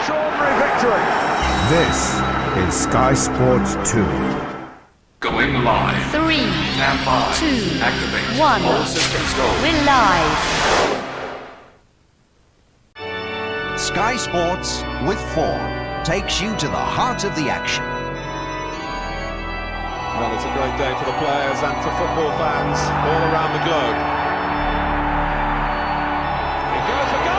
extraordinary victory. This is Sky Sports 2. Going live. 3, Stand by. 2, Activate. 1. All systems go. We're live. Sky Sports with Ford takes you to the heart of the action. Well, it's a great day for the players and for football fans all around the globe. It goes for goal!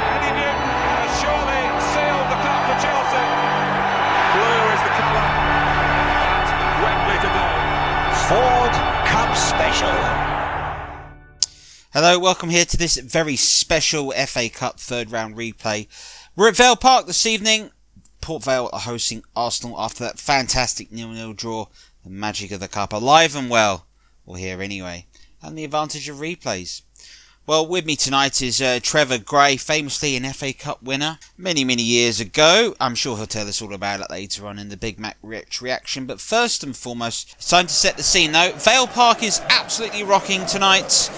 Eddie Newton has surely sealed the cup for Chelsea. Blue is the colour at Wembley today. Ford Cup Special. Hello, welcome here to this very special FA Cup third round replay. We're at Vale Park this evening. Port Vale are hosting Arsenal after that fantastic 0-0 draw. The magic of the cup, alive and well, or here anyway, and the advantage of replays. Well, with me tonight is Trevor Gray, famously an FA Cup winner many years ago. I'm sure he'll tell us all about it later on in the Big Mac Rich reaction. But first and foremost, it's time to set the scene though. Vale Park is absolutely rocking tonight.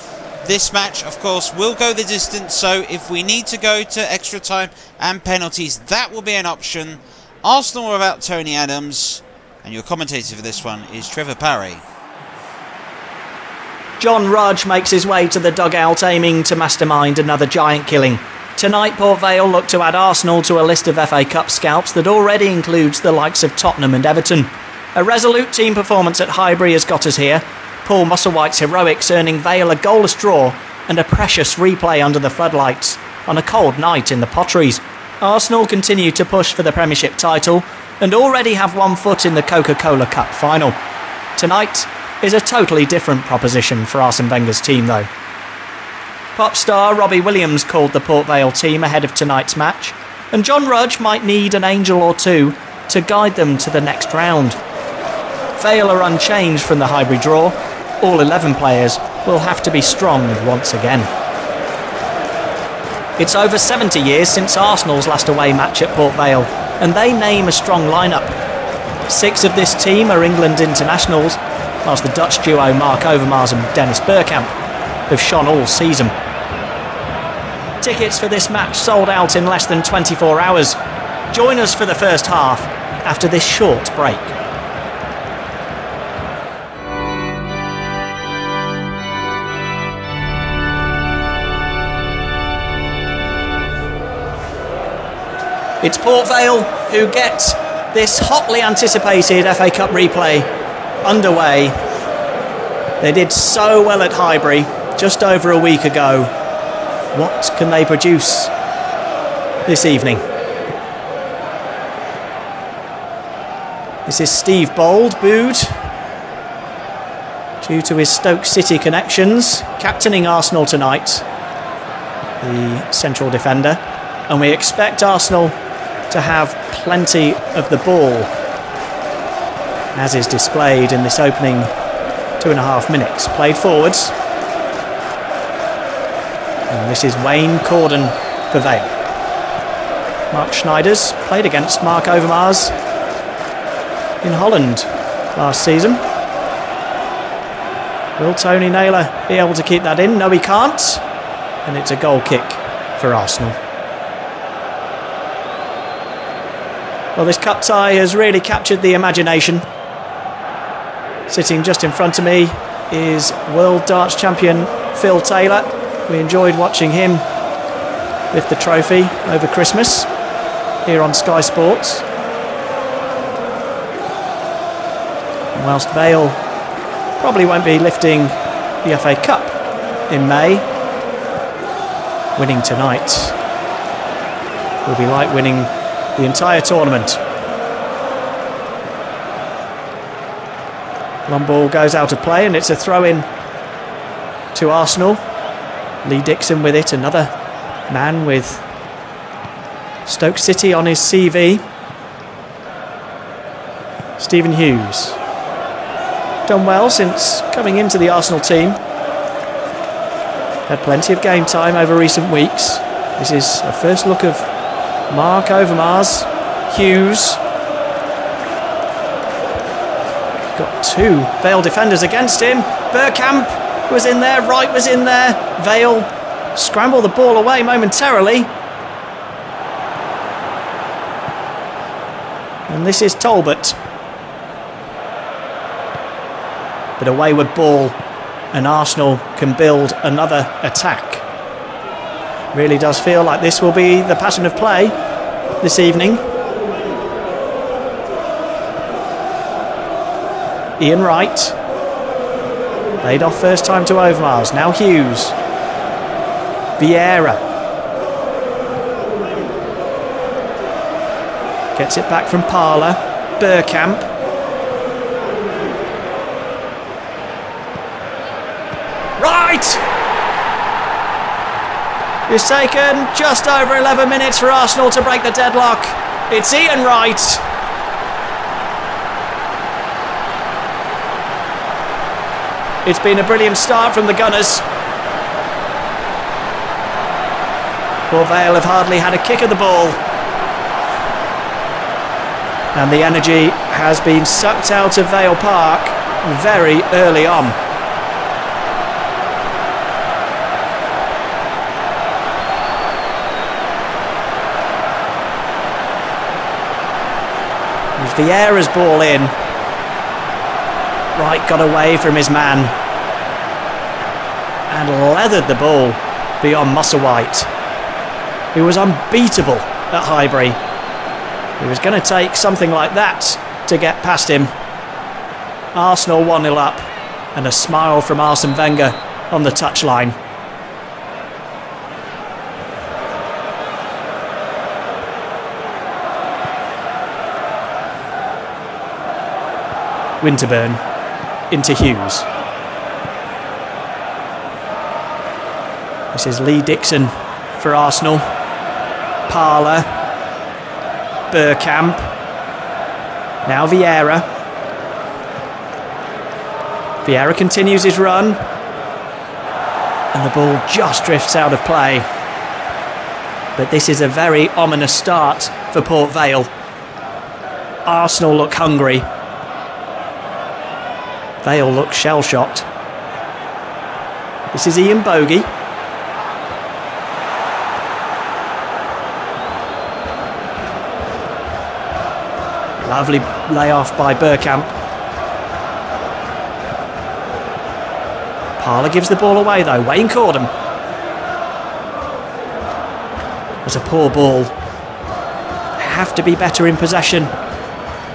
This match, of course, will go the distance, so if we need to go to extra time and penalties, that will be an option. Arsenal are without Tony Adams, and your commentator for this one is Trevor Parry. John Rudge makes his way to the dugout, aiming to mastermind another giant killing. Tonight, Port Vale look to add Arsenal to a list of FA Cup scalps that already includes the likes of Tottenham and Everton. A resolute team performance at Highbury has got us here. Paul Musselwhite's heroics earning Vale a goalless draw and a precious replay under the floodlights on a cold night in the Potteries. Arsenal continue to push for the Premiership title and already have one foot in the Coca-Cola Cup final. Tonight is a totally different proposition for Arsene Wenger's team though. Pop star Robbie Williams called the Port Vale team ahead of tonight's match, and John Rudge might need an angel or two to guide them to the next round. Vale are unchanged from the Highbury draw. All 11 players will have to be strong once again. It's over 70 years since Arsenal's last away match at Port Vale, and they name a strong lineup. 6 of this team are England internationals, whilst the Dutch duo Mark Overmars and Dennis Bergkamp have shone all season. Tickets for this match sold out in less than 24 hours. Join us for the first half after this short break. It's Port Vale who get this hotly anticipated FA Cup replay underway. They did so well at Highbury just over a week ago. What can they produce this evening? This is Steve Bold, booed due to his Stoke City connections, captaining Arsenal tonight, the central defender, and we expect Arsenal to have plenty of the ball, as is displayed in this opening 2.5 minutes. Played forwards, and this is Wayne Corden for Vale. Mark Schneiders played against Mark Overmars in Holland last season. Will Tony Naylor be able to keep that in? No, he can't, and it's a goal kick for Arsenal. Well, this cup tie has really captured the imagination. Sitting just in front of me is world darts champion Phil Taylor. We enjoyed watching him lift the trophy over Christmas here on Sky Sports. And whilst Vale probably won't be lifting the FA Cup in May, winning tonight will be like winning the entire tournament. Long ball goes out of play and it's a throw-in to Arsenal. Lee Dixon with it, another man with Stoke City on his CV. Stephen Hughes. Done well since coming into the Arsenal team. Had plenty of game time over recent weeks. This is a first look of Mark Overmars, Hughes, got two Vale defenders against him. Bergkamp was in there, Wright was in there. Vale scramble the ball away momentarily. And this is Talbot. But a wayward ball, and Arsenal can build another attack. Really does feel like this will be the pattern of play this evening. Ian Wright. Laid off first time to Overmars. Now Hughes. Vieira. Gets it back from Parler. Bergkamp. Right! It's taken just over 11 minutes for Arsenal to break the deadlock. It's Ian Wright. It's been a brilliant start from the Gunners. Port Vale have hardly had a kick of the ball. And the energy has been sucked out of Vale Park very early on. There's Vieira's ball in. Wright got away from his man and leathered the ball beyond Musselwhite, who was unbeatable at Highbury. He was going to take something like that to get past him. Arsenal 1-0 up, and a smile from Arsene Wenger on the touchline. Winterburn into Hughes. This is Lee Dixon for Arsenal. Parler. Bergkamp. Now Vieira. Vieira continues his run. And the ball just drifts out of play. But this is a very ominous start for Port Vale. Arsenal look hungry. Vale look shell-shocked. This is Ian Bogey. Lovely layoff by Bergkamp. Parler gives the ball away though. Wayne Cordham. There's a poor ball. They have to be better in possession.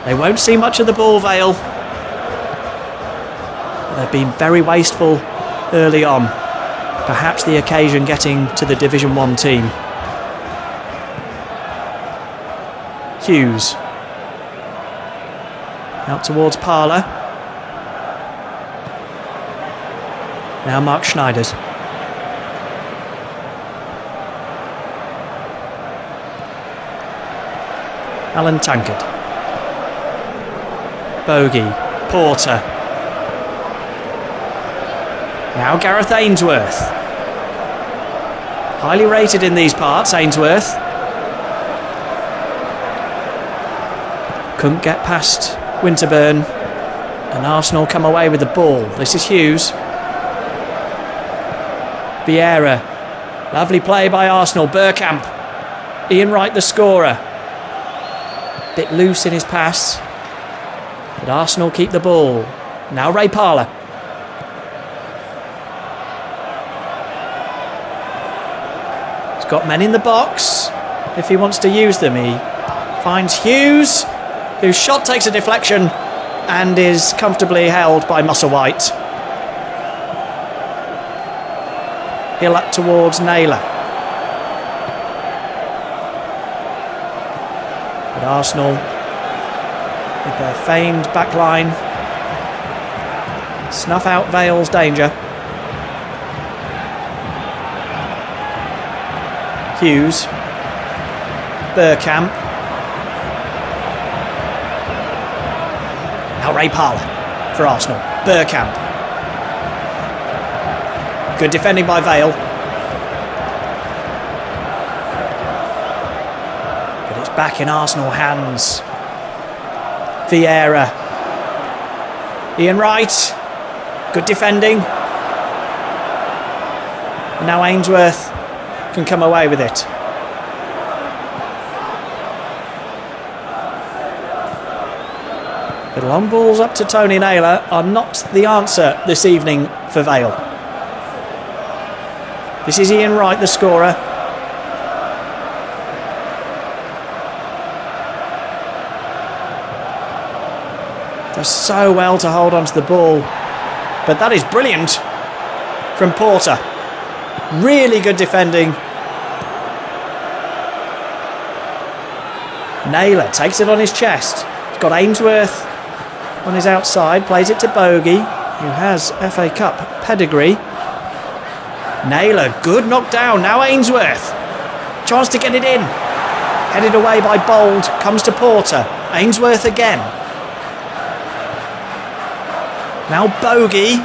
They won't see much of the ball, Vale. They've been very wasteful early on. Perhaps the occasion getting to the Division 1 team. Hughes. Out towards Parler. Now Mark Schneiders. Alan Tankard. Bogey. Porter. Now Gareth Ainsworth. Highly rated in these parts, Ainsworth. Couldn't get past Winterburn. And Arsenal come away with the ball. This is Hughes. Vieira. Lovely play by Arsenal. Bergkamp. Ian Wright the scorer. Bit loose in his pass. But Arsenal keep the ball. Now Ray Parler. Got men in the box if he wants to use them. He finds Hughes, whose shot takes a deflection and is comfortably held by Musselwhite. Hill up towards Naylor. But Arsenal, with their famed backline, snuff out Vale's danger. Hughes. Bergkamp. Now Ray Parler for Arsenal. Bergkamp. Good defending by Vale. But it's back in Arsenal hands. Vieira. Ian Wright. Good defending. And now Ainsworth can come away with it. The long balls up to Tony Naylor are not the answer this evening for Vale. This is Ian Wright, the scorer. Does so well to hold onto the ball. But that is brilliant from Porter. Really good defending. Naylor takes it on his chest. He's got Ainsworth on his outside. Plays it to Bogey, who has FA Cup pedigree. Naylor, good knockdown. Now Ainsworth. Chance to get it in. Headed away by Bold. Comes to Porter. Ainsworth again. Now Bogey.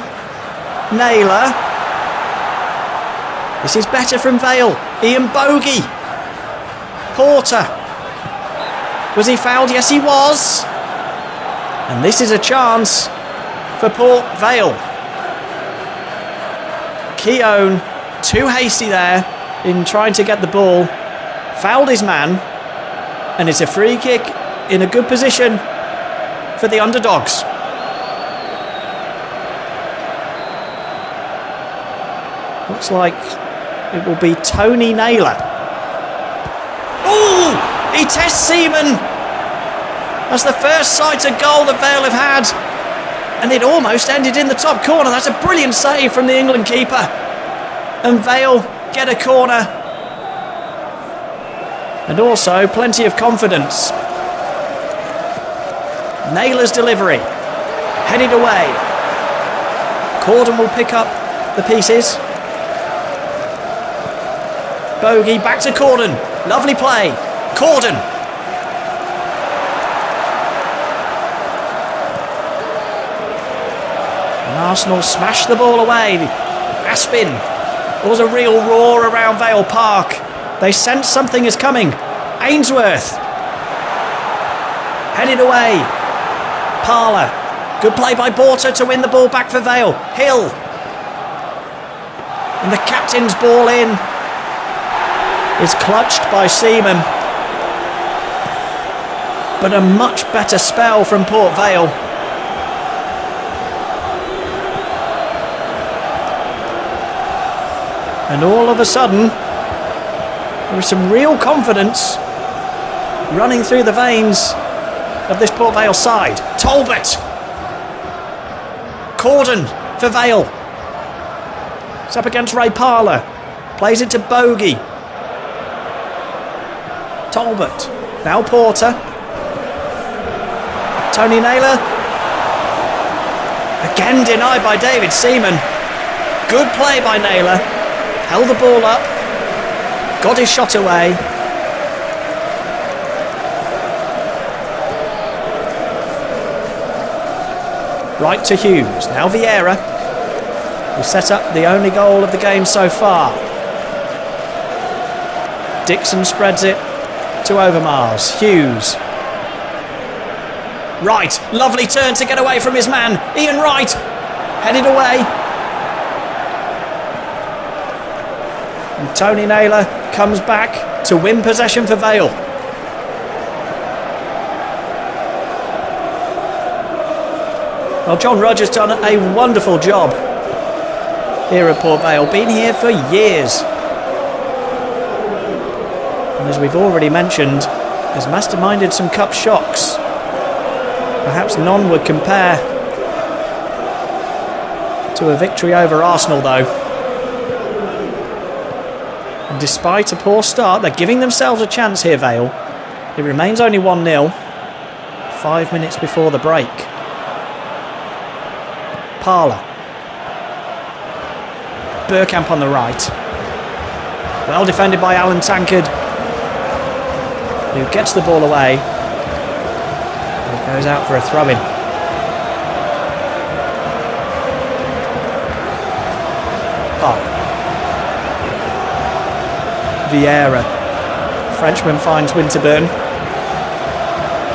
Naylor. This is better from Vale. Ian Bogey. Porter. Was he fouled? Yes, he was. And this is a chance for Port Vale. Keown, too hasty there in trying to get the ball. Fouled his man. And it's a free kick in a good position for the underdogs. Looks like it will be Tony Naylor. Ooh! He tests Seaman. That's the first sight of goal that Vale have had. And it almost ended in the top corner. That's a brilliant save from the England keeper. And Vale get a corner. And also plenty of confidence. Naylor's delivery. Headed away. Corden will pick up the pieces. Bogey back to Corden. Lovely play. Corden. And Arsenal smashed the ball away. Aspin. There was a real roar around Vale Park. They sense something is coming. Ainsworth. Headed away. Parler. Good play by Porter to win the ball back for Vale. Hill. And the captain's ball in. Is clutched by Seaman. But a much better spell from Port Vale. And all of a sudden, there is some real confidence running through the veins of this Port Vale side. Talbot. Corden for Vale. It's up against Ray Parler. Plays it to Bogey. Talbot. Now Porter. Tony Naylor. Again denied by David Seaman. Good play by Naylor. Held the ball up. Got his shot away. Right to Hughes. Now Vieira. Who set up the only goal of the game so far. Dixon spreads it to Overmars. Hughes. Wright. Lovely turn to get away from his man. Ian Wright. Headed away. And Tony Naylor comes back to win possession for Vale. Well, John Rogers done a wonderful job here at Port Vale. Been here for years. And as we've already mentioned, has masterminded some cup shocks. Perhaps none would compare to a victory over Arsenal, though. And despite a poor start, they're giving themselves a chance here, Vale. It remains only 1-0, 5 minutes before the break. Parler. Burkamp on the right. Well defended by Alan Tankard, who gets the ball away. And it goes out for a throw-in. Vieira. Frenchman finds Winterburn.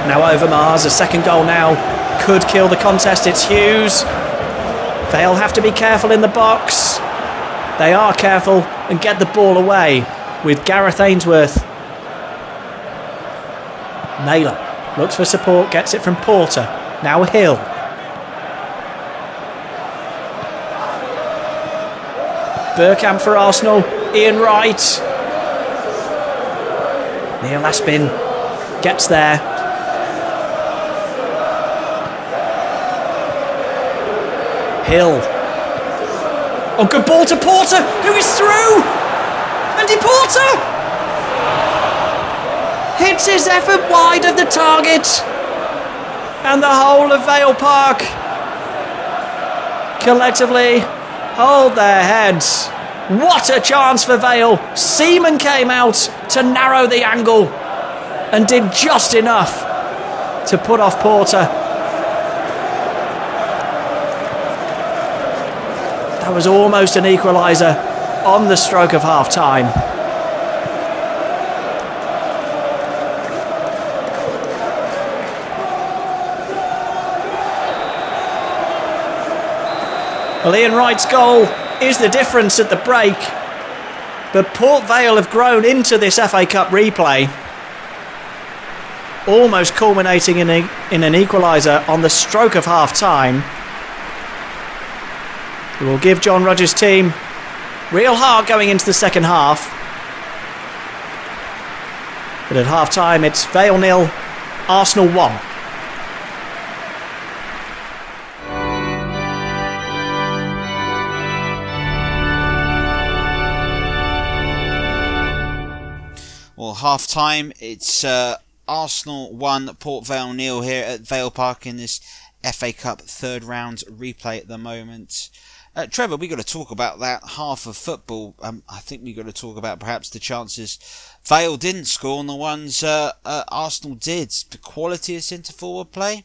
Now Overmars, a second goal now could kill the contest. It's Hughes. They'll have to be careful in the box. They are careful and get the ball away with Gareth Ainsworth. Naylor looks for support, gets it from Porter. Now Hill. Bergkamp for Arsenal. Ian Wright. Neil Aspin gets there. Hill. Oh, good ball to Porter, who is through! Andy Porter! Hits his effort wide of the target. And the whole of Vale Park collectively hold their heads. What a chance for Vale. Seaman came out to narrow the angle and did just enough to put off Porter. That was almost an equaliser on the stroke of half-time. Well, Ian Wright's goal is the difference at the break, but Port Vale have grown into this FA Cup replay, almost culminating in an equaliser on the stroke of half-time. It will give John Rudge's team real heart going into the second half. But at half-time, it's Vale 0, Arsenal 1. Well, half-time, it's Arsenal 1, Port Vale 0 here at Vale Park in this FA Cup third round replay at the moment. Trevor, we've got to talk about that half of football. I think we've got to talk about perhaps the chances Vale didn't score and the ones Arsenal did. The quality of centre-forward play.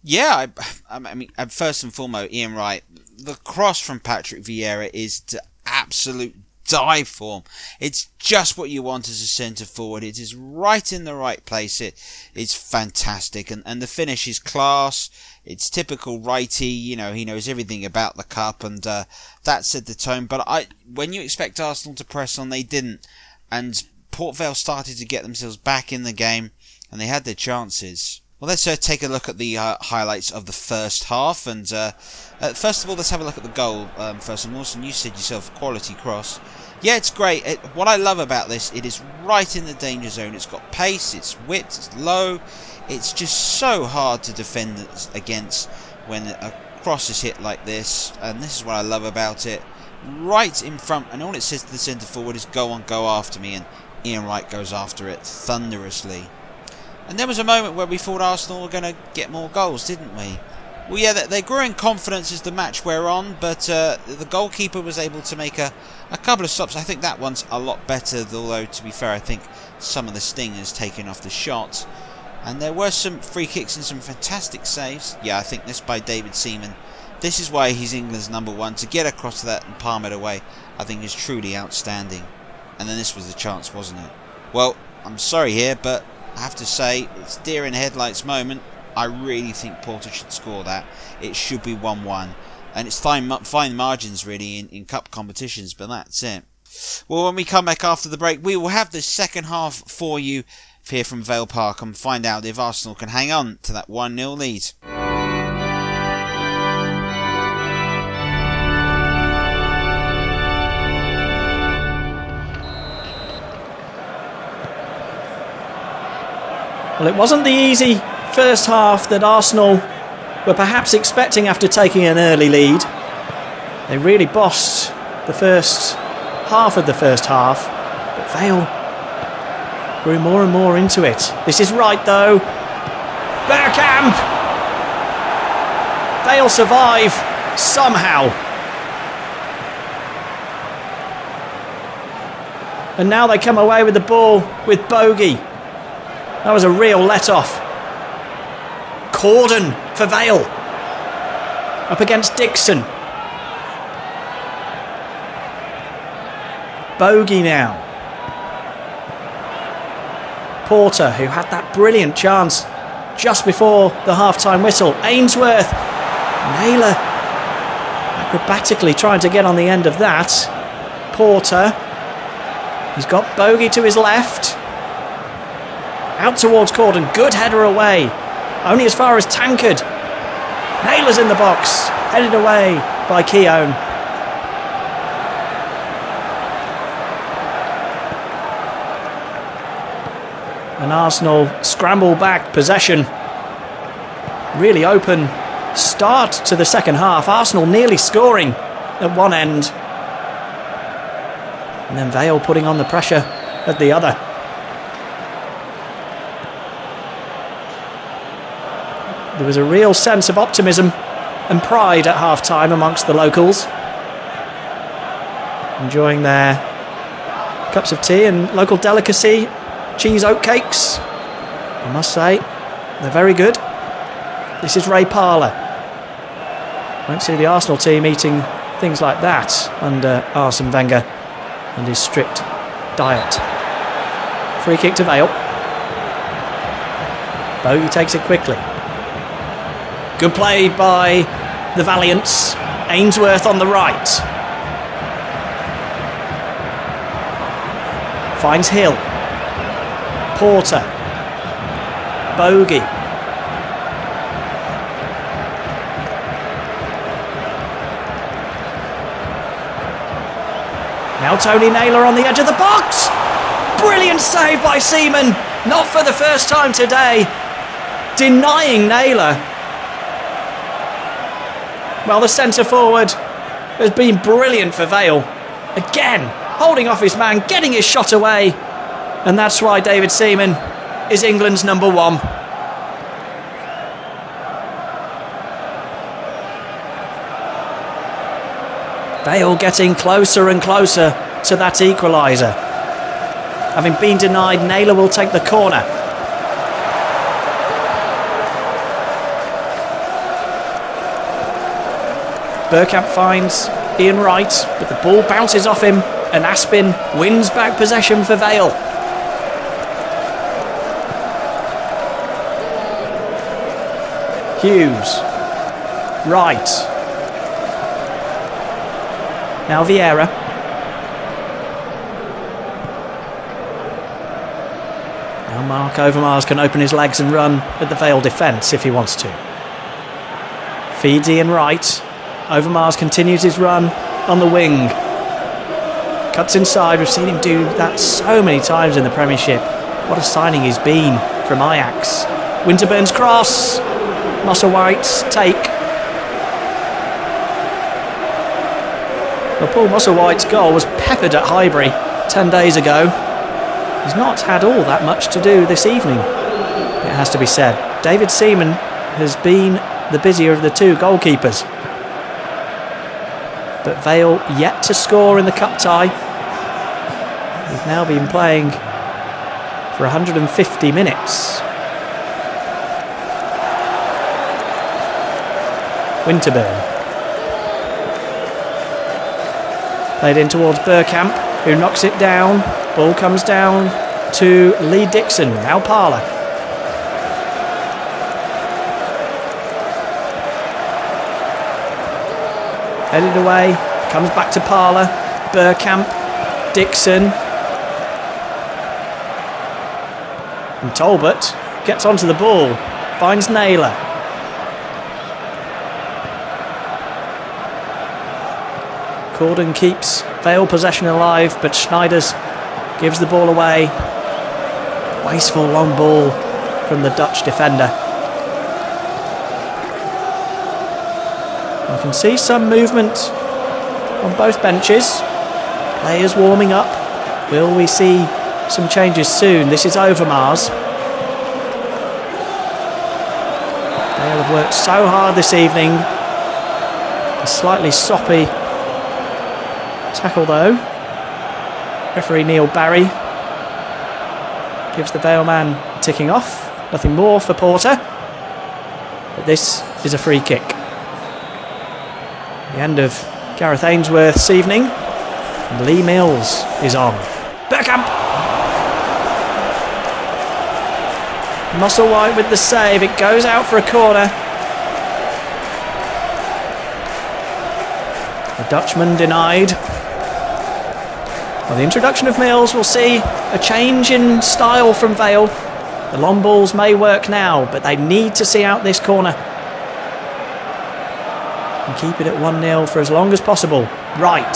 Yeah, I mean, first and foremost, Ian Wright. The cross from Patrick Vieira is to absolute dive for. It's just what you want as a centre-forward. It is right in the right place. It's fantastic. And the finish is class. It's typical righty, you know, he knows everything about the cup, and that set the tone. But when you expect Arsenal to press on, they didn't. And Port Vale started to get themselves back in the game, and they had their chances. Well, let's take a look at the highlights of the first half. And first of all, let's have a look at the goal. First and Mawson, you said yourself, quality cross. Yeah, it's great. What I love about this, it is right in the danger zone. It's got pace, it's whipped, it's low. It's just so hard to defend against when a cross is hit like this. And this is what I love about it. Right in front, and all it says to the centre forward is go on, go after me. And Ian Wright goes after it thunderously. And there was a moment where we thought Arsenal were going to get more goals, didn't we? Well, yeah, they grew in confidence as the match wore on, but the goalkeeper was able to make a couple of stops. I think that one's a lot better, although, to be fair, I think some of the sting has taken off the shot. And there were some free kicks and some fantastic saves. Yeah, I think this by David Seaman. This is why he's England's #1. To get across to that and palm it away, I think is truly outstanding. And then this was the chance, wasn't it? Well, I'm sorry here, but I have to say, it's deer in headlights moment. I really think Porter should score that. It should be 1-1. And it's fine margins, really, in cup competitions, but that's it. Well, when we come back after the break, we will have the second half for you here from Vale Park and find out if Arsenal can hang on to that 1-0 lead. Well, it wasn't the easy first half that Arsenal were perhaps expecting after taking an early lead. They really bossed the first half of the first half, but Vale grew more and more into it. This is right though. Bergkamp! Vale survive somehow. And now they come away with the ball with Bogey. That was a real let-off. Corden for Vale. Up against Dixon. Bogey now. Porter, who had that brilliant chance just before the half-time whistle. Ainsworth, Naylor acrobatically trying to get on the end of that. Porter, he's got Bogey to his left. Out towards Corden, good header away. Only as far as Tankard. Naylor's in the box, headed away by Keown. And Arsenal scramble back possession. Really open start to the second half. Arsenal nearly scoring at one end. And then Vale putting on the pressure at the other. There was a real sense of optimism and pride at half-time amongst the locals. Enjoying their cups of tea and local delicacy, cheese oatcakes. I must say, they're very good. This is Ray Parlour. Won't see the Arsenal team eating things like that under Arsene Wenger and his strict diet. Free kick to Vale. Bogey takes it quickly. Good play by the Valiants. Ainsworth on the right. Finds Hill. Porter. Bogey. Now Tony Naylor on the edge of the box. Brilliant save by Seaman. Not for the first time today. Denying Naylor. Well, the centre forward has been brilliant for Vale. Again, holding off his man, getting his shot away. And that's why David Seaman is England's number one. Vale getting closer and closer to that equaliser. Having been denied, Naylor will take the corner. Bergkamp finds Ian Wright, but the ball bounces off him and Aspin wins back possession for Vale. Hughes. Wright. Now Vieira. Now Mark Overmars can open his legs and run at the Vale defence if he wants to. Feeds Ian Wright. Overmars continues his run on the wing. Cuts inside. We've seen him do that so many times in the Premiership. What a signing he's been from Ajax. Winterburn's cross. Musselwhite's take. Well, Paul Musselwhite's goal was peppered at Highbury 10 days ago. He's not had all that much to do this evening, it has to be said. David Seaman has been the busier of the two goalkeepers. But Vale yet to score in the cup tie. We've now been playing for 150 minutes. Winterburn. Played in towards Bergkamp, who knocks it down. Ball comes down to Lee Dixon. Now Parlour. Headed away. Comes back to Parlour. Bergkamp. Dixon. And Talbot gets onto the ball. Finds Naylor. Corden keeps Vale possession alive, but Schneiders gives the ball away. Wasteful long ball from the Dutch defender. You can see some movement on both benches. Players warming up. Will we see some changes soon? This is Overmars. Vale have worked so hard this evening. A slightly soppy tackle though. Referee Neil Barry gives the Vale man a ticking off. Nothing more for Porter. But this is a free kick. The end of Gareth Ainsworth's evening. And Lee Mills is on. Bergkamp. Musselwhite with the save. It goes out for a corner. The Dutchman denied. Well, the introduction of Mills will see a change in style from Vale. The long balls may work now, but they need to see out this corner and keep it at 1-0 for as long as possible. Right.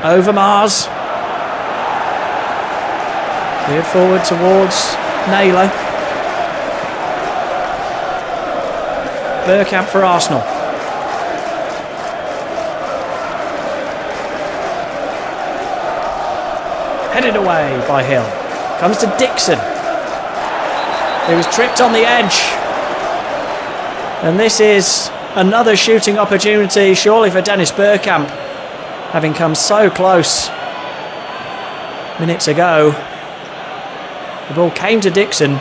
Overmars. Cleared forward towards Naylor. Bergkamp for Arsenal. Headed away by Hill. Comes to Dixon. He was tripped on the edge. And this is another shooting opportunity, surely for Dennis Bergkamp, having come so close minutes ago. The ball came to Dixon.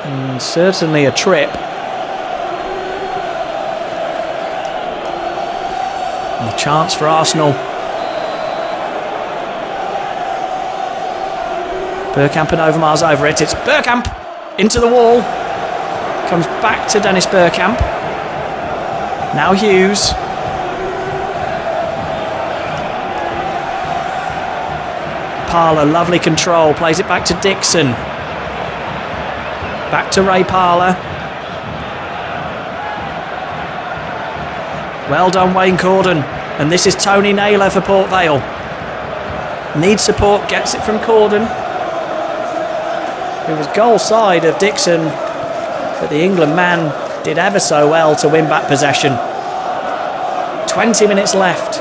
And certainly a trip. And a chance for Arsenal. Bergkamp and Overmars over it. It's Bergkamp into the wall. Comes back to Dennis Bergkamp. Now Hughes. Parler, lovely control. Plays it back to Dixon. Back to Ray Parler. Well done, Wayne Cordon. And this is Tony Naylor for Port Vale. Needs support, gets it from Cordon. It was goal side of Dixon, but the England man did ever so well to win back possession. 20 minutes left.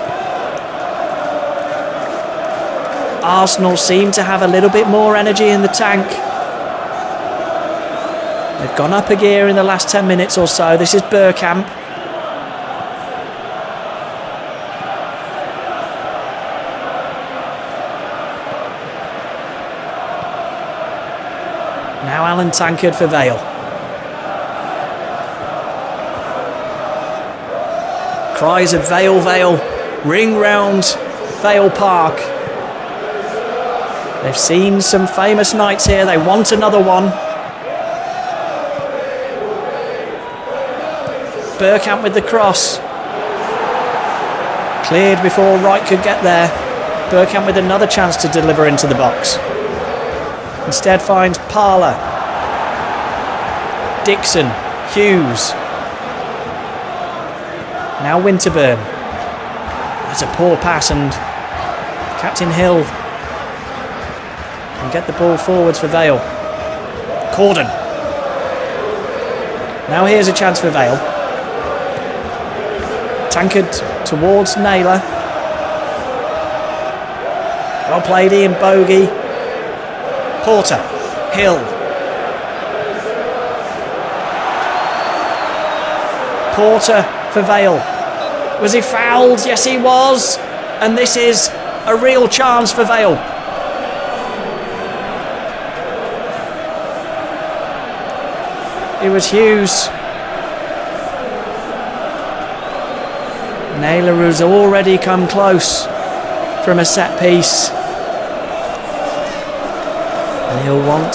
Arsenal seem to have a little bit more energy in the tank. They've gone up a gear in the last 10 minutes or so. This is Bergkamp. Now Alan Tankard for Vale. Cries of Vale, Vale ring round Vale Park. They've seen some famous nights here. They want another one. Bergkamp with the cross. Cleared before Wright could get there. Bergkamp with another chance to deliver into the box. Instead finds Parler. Dixon. Hughes. Now Winterburn. That's a poor pass, and Captain Hill can get the ball forwards for Vale. Cordon. Now here's a chance for Vale. Tankard towards Naylor. Well played, Ian Bogey. Porter. Hill. Porter for Vale. Was he fouled? Yes, he was. And this is a real chance for Vale. It was Hughes. Naylor has already come close from a set piece. And he'll want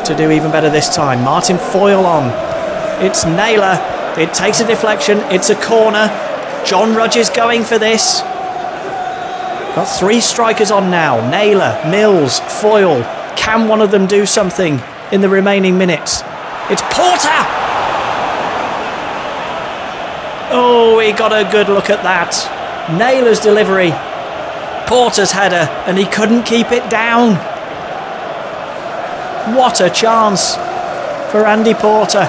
to do even better this time. Martin Foyle on. It's Naylor. It takes a deflection. It's a corner. John Rudges going for this. Got three strikers on now. Naylor, Mills, Foyle. Can one of them do something in the remaining minutes? It's Porter! Oh, he got a good look at that. Naylor's delivery. Porter's header, and he couldn't keep it down. What a chance for Andy Porter.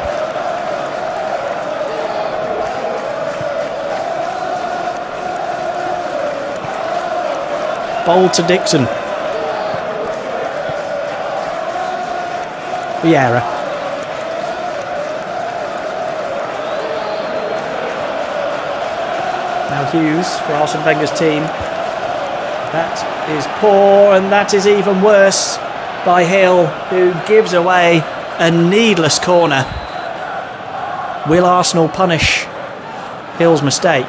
Bowl to Dixon. Vieira. Now Hughes for Arsene Wenger's team. That is poor, and that is even worse by Hill, who gives away a needless corner. Will Arsenal punish Hill's mistake?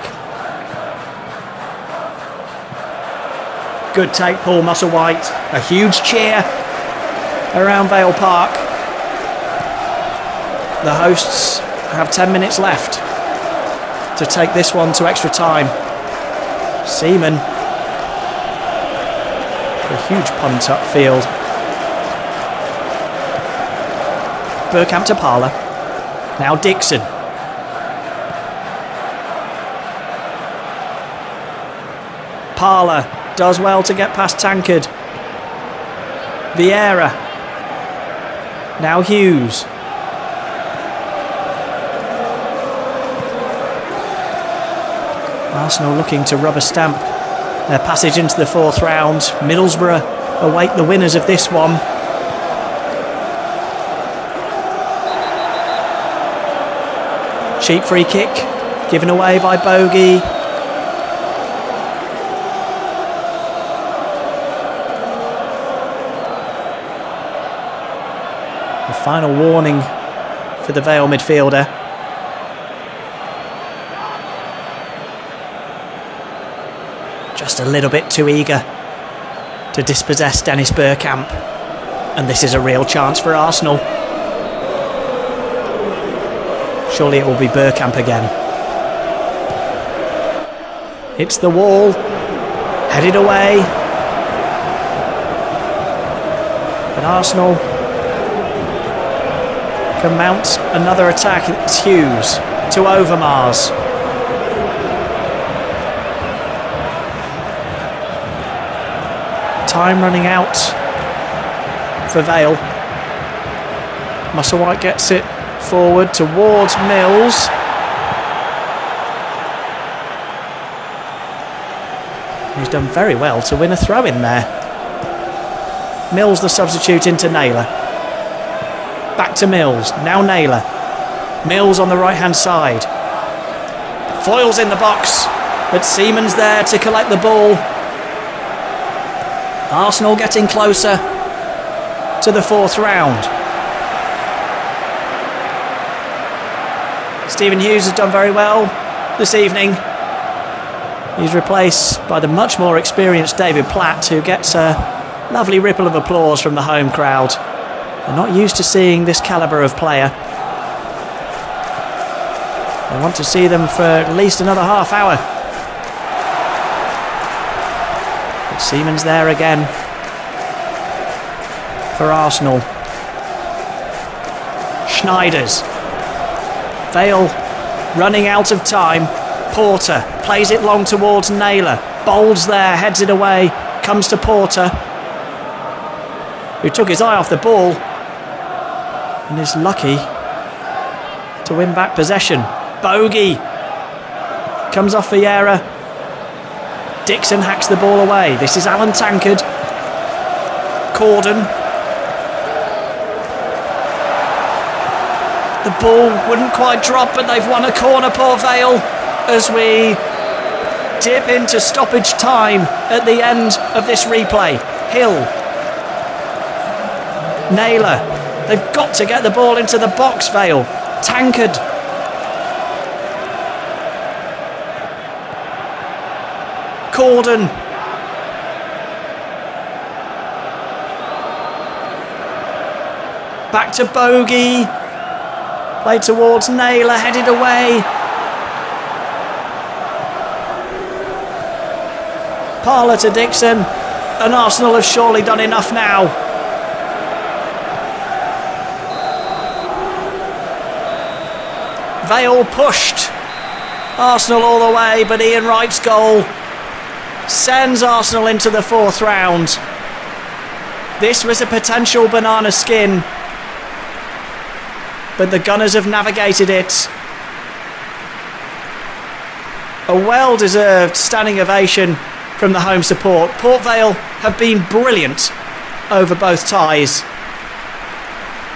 Good take, Paul Musselwhite. A huge cheer around Vale Park. The hosts have 10 minutes left to take this one to extra time. Seaman. A huge punt upfield. Burkamp to Parler. Now Dixon. Parler does well to get past Tankard. Vieira. Now Hughes. Arsenal looking to rubber stamp their passage into the fourth round. Middlesbrough await the winners of this one. Cheap free kick given away by Bogey. The final warning for the Vale midfielder. Just a little bit too eager to dispossess Dennis Bergkamp. And this is a real chance for Arsenal. Surely it will be Bergkamp again. Hits the wall. Headed away. But Arsenal can mount another attack. It's Hughes to Overmars. Time running out for Vale. Musselwhite gets it forward towards Mills. He's done very well to win a throw in there. Mills the substitute into Naylor. Back to Mills, now Naylor. Mills on the right hand side. Foyle's in the box, but Seaman's there to collect the ball. Arsenal getting closer to the fourth round. Stephen Hughes has done very well this evening. He's replaced by the much more experienced David Platt, who gets a lovely ripple of applause from the home crowd. They're not used to seeing this calibre of player. They want to see them for at least another half hour. But Seaman's there again for Arsenal. Schneiders. Vale running out of time. Porter plays it long towards Naylor. Bowles there, heads it away. Comes to Porter, who took his eye off the ball and is lucky to win back possession. Bogey comes off Vieira. Dixon hacks the ball away. This is Alan Tankard. Corden. The ball wouldn't quite drop, but they've won a corner, Port Vale, as we dip into stoppage time at the end of this replay. Hill. Naylor. They've got to get the ball into the box, Vale. Tankard. Corden. Back to Bogey. Played towards Naylor, headed away. Parler to Dixon. And Arsenal have surely done enough now. Vale pushed Arsenal all the way, but Ian Wright's goal sends Arsenal into the fourth round. This was a potential banana skin, but the Gunners have navigated it. A well-deserved standing ovation from the home support. Port Vale have been brilliant over both ties,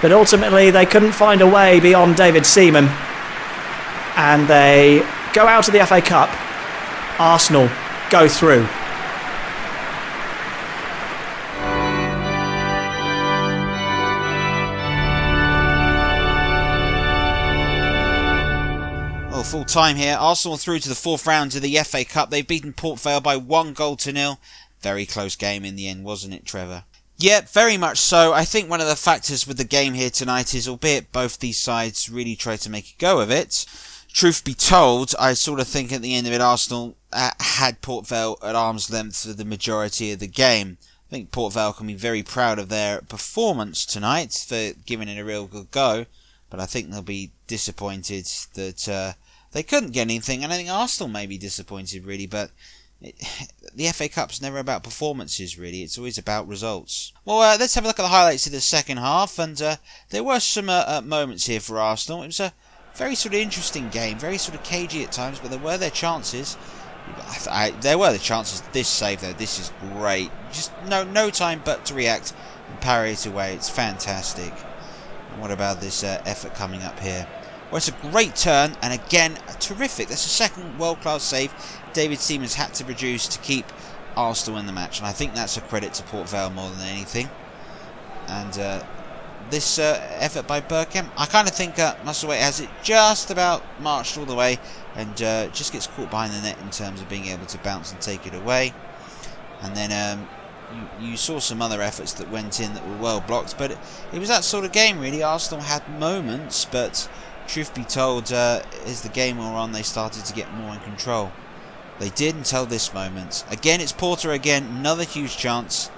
but ultimately they couldn't find a way beyond David Seaman, and they go out of the FA Cup. Arsenal go through. Well, full time here. Arsenal through to the fourth round of the FA Cup. They've beaten Port Vale by 1-0. Very close game in the end, wasn't it, Trevor? Yeah, very much so. I think one of the factors with the game here tonight is, albeit both these sides really tried to make a go of it, truth be told, I sort of think at the end of it Arsenal had Port Vale at arm's length for the majority of the game. I think Port Vale can be very proud of their performance tonight for giving it a real good go, but I think they'll be disappointed that they couldn't get anything, and I think Arsenal may be disappointed really, but the FA Cup's never about performances really, it's always about results. Well, let's have a look at the highlights of the second half, and there were some moments here for Arsenal. It was a very sort of interesting game, very sort of cagey at times, but there were their chances. There were the chances. This save though, this is great. Just no time but to react and parry it away. It's fantastic. And what about this effort coming up here? Well, it's a great turn, and again, terrific. That's the second world-class save David Seaman's had to produce to keep Arsenal in the match, and I think that's a credit to Port Vale more than anything. And this effort by Bergkamp, I kind of think Musselwhite has it just about marched all the way, and just gets caught behind the net in terms of being able to bounce and take it away. And then you saw some other efforts that went in that were well blocked, but it was that sort of game really. Arsenal had moments, but truth be told, as the game wore on, they started to get more in control. They did until this moment. Again, it's Porter again, another huge chance.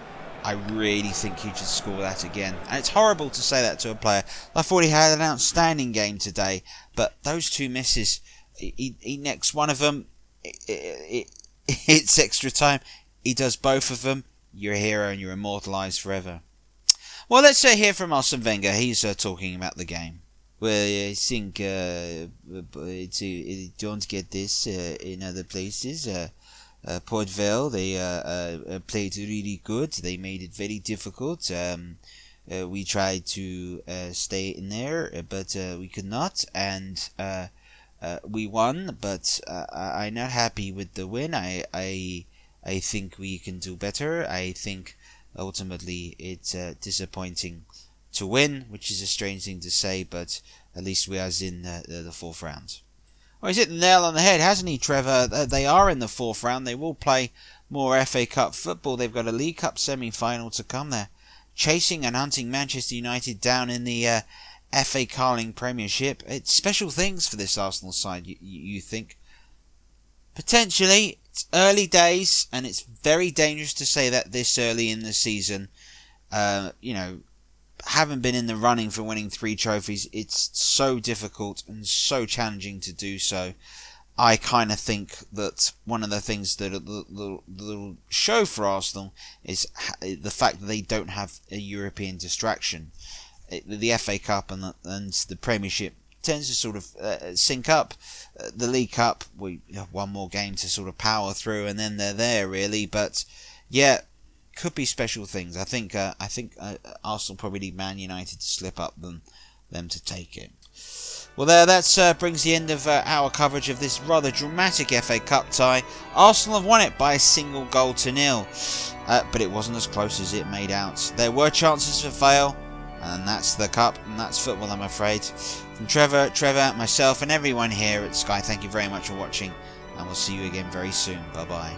I really think he should score that again. And it's horrible to say that to a player. I thought he had an outstanding game today, but those two misses, he necks one of them, it's extra time. He does both of them. You're a hero and you're immortalised forever. Well, let's hear from Arsene Wenger. He's talking about the game. Well, I think don't get this in other places. Port Vale, they played really good. They made it very difficult. We tried to stay in there, but we could not. And we won, but I'm not happy with the win. I think we can do better. I think ultimately it's disappointing to win, which is a strange thing to say, but at least we are in the fourth round. Well, he's hit the nail on the head, hasn't he, Trevor? They are in the fourth round. They will play more FA Cup football. They've got a League Cup semi-final to come there. Chasing and hunting Manchester United down in the FA Carling Premiership. It's special things for this Arsenal side, you think. Potentially, it's early days, and it's very dangerous to say that this early in the season. Haven't been in the running for winning 3 trophies. It's so difficult and so challenging to do so. I kind of think that one of the things that will show for Arsenal is the fact that they don't have a European distraction. The FA Cup and the Premiership tends to sort of sync up. The League Cup, we have one more game to sort of power through, and then they're there really. But yeah, could be special things. I think Arsenal probably need Man United to slip up them to take it. Well, that brings the end of our coverage of this rather dramatic FA Cup tie. Arsenal have won it by a single goal to nil, but it wasn't as close as it made out. There were chances for Vale, and that's the cup, and that's football, I'm afraid. From Trevor, myself, and everyone here at Sky, thank you very much for watching, and we'll see you again very soon. Bye bye.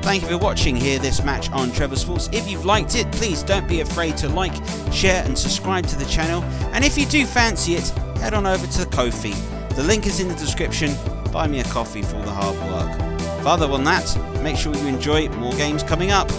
Thank you for watching here this match on Trevor Sports. If you've liked it, please don't be afraid to like, share and subscribe to the channel. And if you do fancy it, head on over to Ko-fi. The link is in the description. Buy me a coffee for all the hard work. Further than that, make sure you enjoy more games coming up.